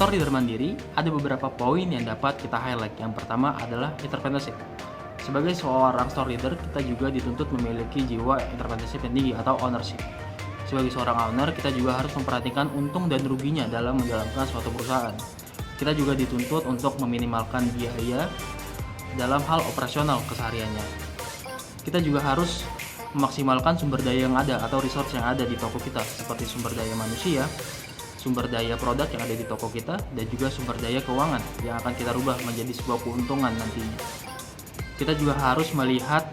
store leader mandiri, ada beberapa poin yang dapat kita highlight. Yang pertama adalah entrepreneurship. Sebagai seorang store leader, kita juga dituntut memiliki jiwa entrepreneurship yang tinggi atau ownership. Sebagai seorang owner, kita juga harus memperhatikan untung dan ruginya dalam menjalankan suatu perusahaan. Kita juga dituntut untuk meminimalkan biaya dalam hal operasional kesehariannya. Kita juga harus memaksimalkan sumber daya yang ada atau resource yang ada di toko kita, seperti sumber daya manusia, sumber daya produk yang ada di toko kita, dan juga sumber daya keuangan yang akan kita rubah menjadi sebuah keuntungan nantinya. Kita juga harus melihat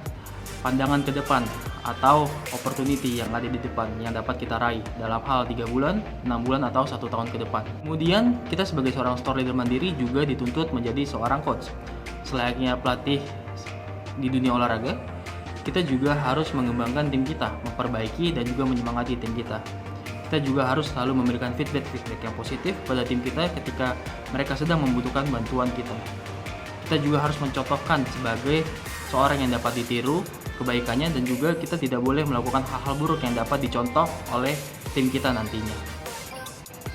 pandangan ke depan atau opportunity yang ada di depan yang dapat kita raih dalam hal 3 bulan, 6 bulan, atau 1 tahun ke depan. Kemudian kita sebagai seorang store leader mandiri juga dituntut menjadi seorang coach. Selayaknya pelatih di dunia olahraga, kita juga harus mengembangkan tim kita, memperbaiki dan juga menyemangati tim kita. Kita juga harus selalu memberikan feedback yang positif pada tim kita ketika mereka sedang membutuhkan bantuan kita. Kita juga harus mencontohkan sebagai seorang yang dapat ditiru kebaikannya, dan juga kita tidak boleh melakukan hal-hal buruk yang dapat dicontoh oleh tim kita nantinya.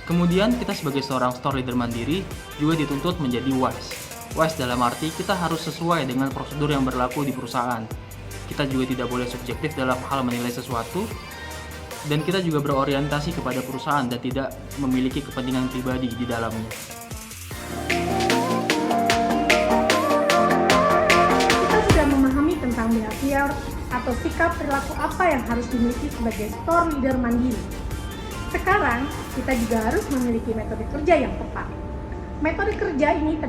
Kemudian kita sebagai seorang store leader mandiri juga dituntut menjadi wise. Wise dalam arti kita harus sesuai dengan prosedur yang berlaku di perusahaan. Kita juga tidak boleh subjektif dalam hal menilai sesuatu, dan kita juga berorientasi kepada perusahaan dan tidak memiliki kepentingan pribadi di dalamnya. Kita sudah memahami tentang behavior atau sikap perilaku apa yang harus dimiliki sebagai store leader mandiri. Sekarang, kita juga harus memiliki metode kerja yang tepat. Metode kerja ini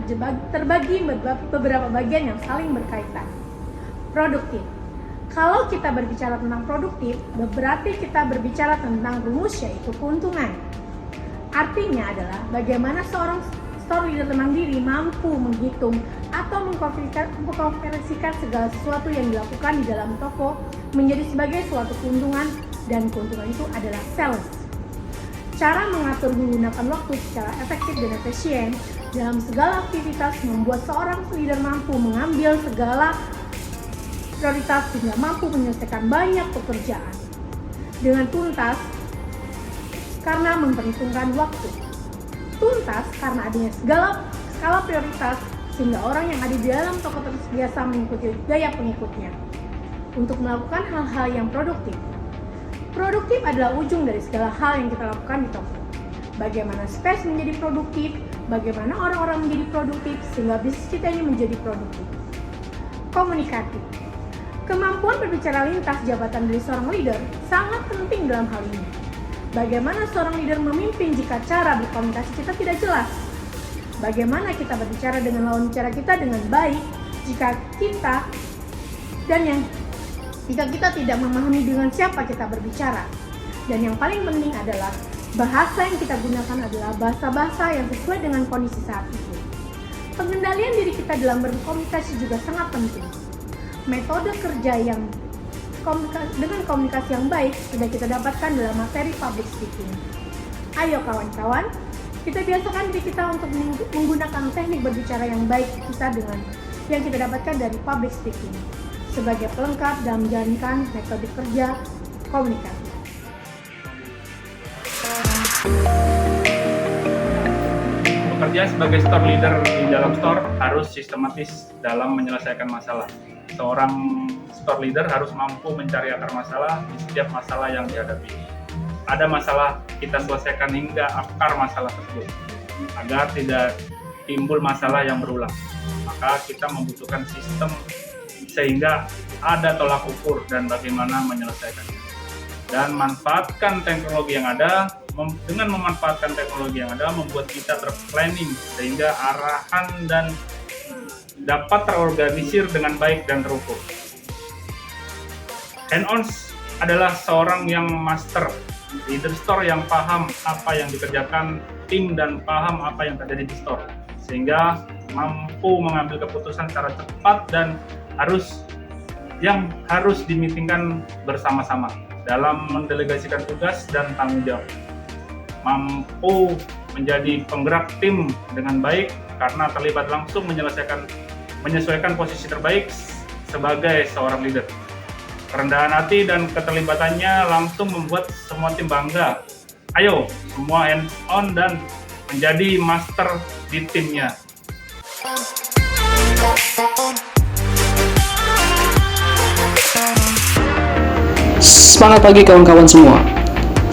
terbagi beberapa bagian yang saling berkaitan. Produktif. Kalau kita berbicara tentang produktif, berarti kita berbicara tentang rumus, yaitu keuntungan. Artinya adalah bagaimana seorang store leader mandiri mampu menghitung atau mengkonversikan segala sesuatu yang dilakukan di dalam toko menjadi sebagai suatu keuntungan, dan keuntungan itu adalah sales. Cara mengatur menggunakan waktu secara efektif dan efisien dalam segala aktivitas membuat seorang leader mampu mengambil segala prioritas sehingga mampu menyelesaikan banyak pekerjaan dengan tuntas karena memperhitungkan waktu. Tuntas karena adanya skala prioritas sehingga orang yang ada di dalam toko terbiasa mengikuti gaya pengikutnya untuk melakukan hal-hal yang produktif. Produktif adalah ujung dari segala hal yang kita lakukan di toko. Bagaimana space menjadi produktif, bagaimana orang-orang menjadi produktif sehingga bisnis kita ini menjadi produktif. Komunikatif. Kemampuan berbicara lintas jabatan dari seorang leader sangat penting dalam hal ini. Bagaimana seorang leader memimpin jika cara berkomunikasi kita tidak jelas? Bagaimana kita berbicara dengan lawan bicara kita dengan baik jika kita tidak memahami dengan siapa kita berbicara? Dan yang paling penting adalah bahasa yang kita gunakan adalah bahasa-bahasa yang sesuai dengan kondisi saat itu. Pengendalian diri kita dalam berkomunikasi juga sangat penting. Metode kerja dengan komunikasi yang baik sudah kita dapatkan dalam materi public speaking. Ayo kawan-kawan, kita biasakan diri kita untuk menggunakan teknik berbicara yang baik kita dengan yang kita dapatkan dari public speaking sebagai pelengkap dalam menjalankan metode kerja komunikasi. Bekerja sebagai store leader di dalam store harus sistematis dalam menyelesaikan masalah. Seorang store leader harus mampu mencari akar masalah di setiap masalah yang dihadapi. Ada masalah, kita selesaikan hingga akar masalah tersebut agar tidak timbul masalah yang berulang. Maka kita membutuhkan sistem sehingga ada tolak ukur dan bagaimana menyelesaikannya. Dan manfaatkan teknologi yang ada. Dengan memanfaatkan teknologi yang ada membuat kita terplanning sehingga arahan dan dapat terorganisir dengan baik dan terukur. Hand-on adalah seorang yang master, leader store yang paham apa yang dikerjakan tim dan paham apa yang terjadi di store, sehingga mampu mengambil keputusan secara cepat dan harus dimitingkan bersama-sama dalam mendelegasikan tugas dan tanggung jawab. Mampu menjadi penggerak tim dengan baik karena terlibat langsung menyesuaikan posisi terbaik sebagai seorang leader. Kerendahan hati dan keterlibatannya langsung membuat semua tim bangga. Ayo, semua hands on dan menjadi master di timnya. Semangat pagi kawan-kawan semua.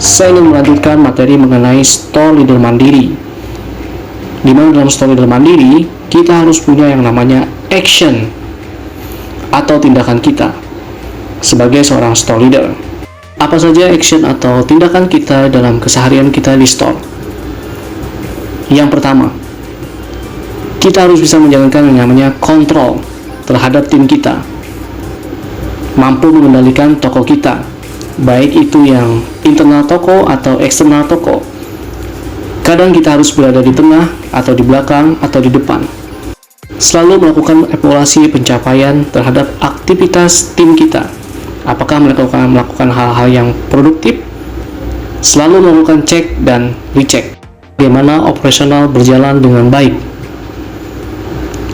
Saya ingin melanjutkan materi mengenai store leader mandiri. Di mana dalam store leader mandiri, kita harus punya yang namanya action atau tindakan kita sebagai seorang store leader. Apa saja action atau tindakan kita dalam keseharian kita di store? Yang pertama, kita harus bisa menjalankan yang namanya kontrol terhadap tim kita, mampu mengendalikan toko kita, baik itu yang internal toko atau eksternal toko. Kadang kita harus berada di tengah atau di belakang atau di depan. Selalu melakukan evaluasi pencapaian terhadap aktivitas tim kita. Apakah mereka melakukan hal-hal yang produktif? Selalu melakukan cek dan recheck. Bagaimana operasional berjalan dengan baik.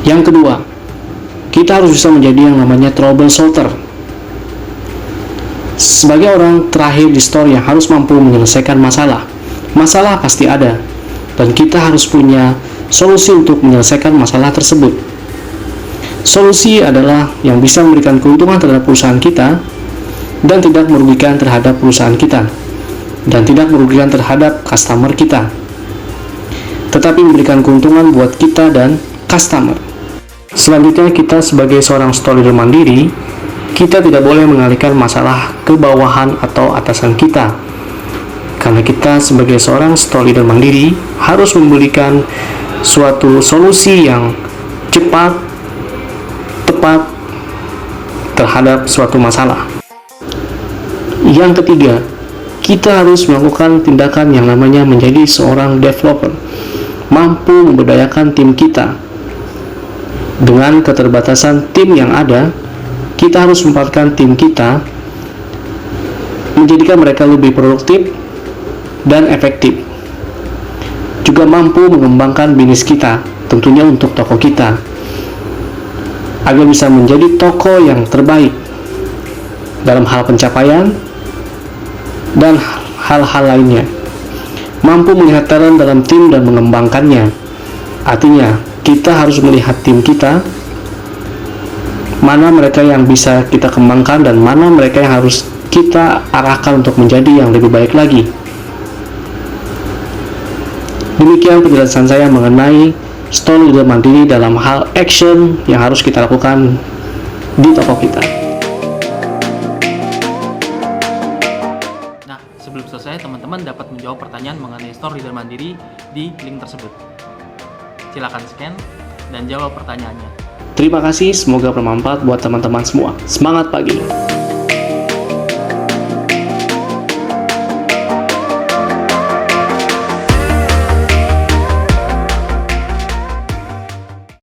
Yang kedua, kita harus bisa menjadi yang namanya troubleshooter. Sebagai orang terakhir di store yang harus mampu menyelesaikan masalah. Masalah pasti ada, dan kita harus punya solusi untuk menyelesaikan masalah tersebut. Solusi adalah yang bisa memberikan keuntungan terhadap perusahaan kita, dan tidak merugikan terhadap perusahaan kita, dan tidak merugikan terhadap customer kita, tetapi memberikan keuntungan buat kita dan customer. Selanjutnya, kita sebagai seorang store leader mandiri, kita tidak boleh mengalihkan masalah ke bawahan atau atasan kita. Karena kita sebagai seorang store leader mandiri harus memberikan suatu solusi yang cepat, tepat terhadap suatu masalah. Yang ketiga, kita harus melakukan tindakan yang namanya menjadi seorang developer, mampu memberdayakan tim kita. Dengan keterbatasan tim yang ada, kita harus menempatkan tim kita, menjadikan mereka lebih produktif dan efektif. Juga mampu mengembangkan bisnis kita, tentunya untuk toko kita, agar bisa menjadi toko yang terbaik dalam hal pencapaian dan hal-hal lainnya. Mampu melihat talent dalam tim dan mengembangkannya. Artinya, kita harus melihat tim kita, mana mereka yang bisa kita kembangkan dan mana mereka yang harus kita arahkan untuk menjadi yang lebih baik lagi. Demikian penjelasan saya mengenai store leader mandiri dalam hal action yang harus kita lakukan di toko kita. Nah, sebelum selesai, teman-teman dapat menjawab pertanyaan mengenai store leader mandiri di link tersebut. Silakan scan dan jawab pertanyaannya. Terima kasih, semoga bermanfaat buat teman-teman semua. Semangat pagi!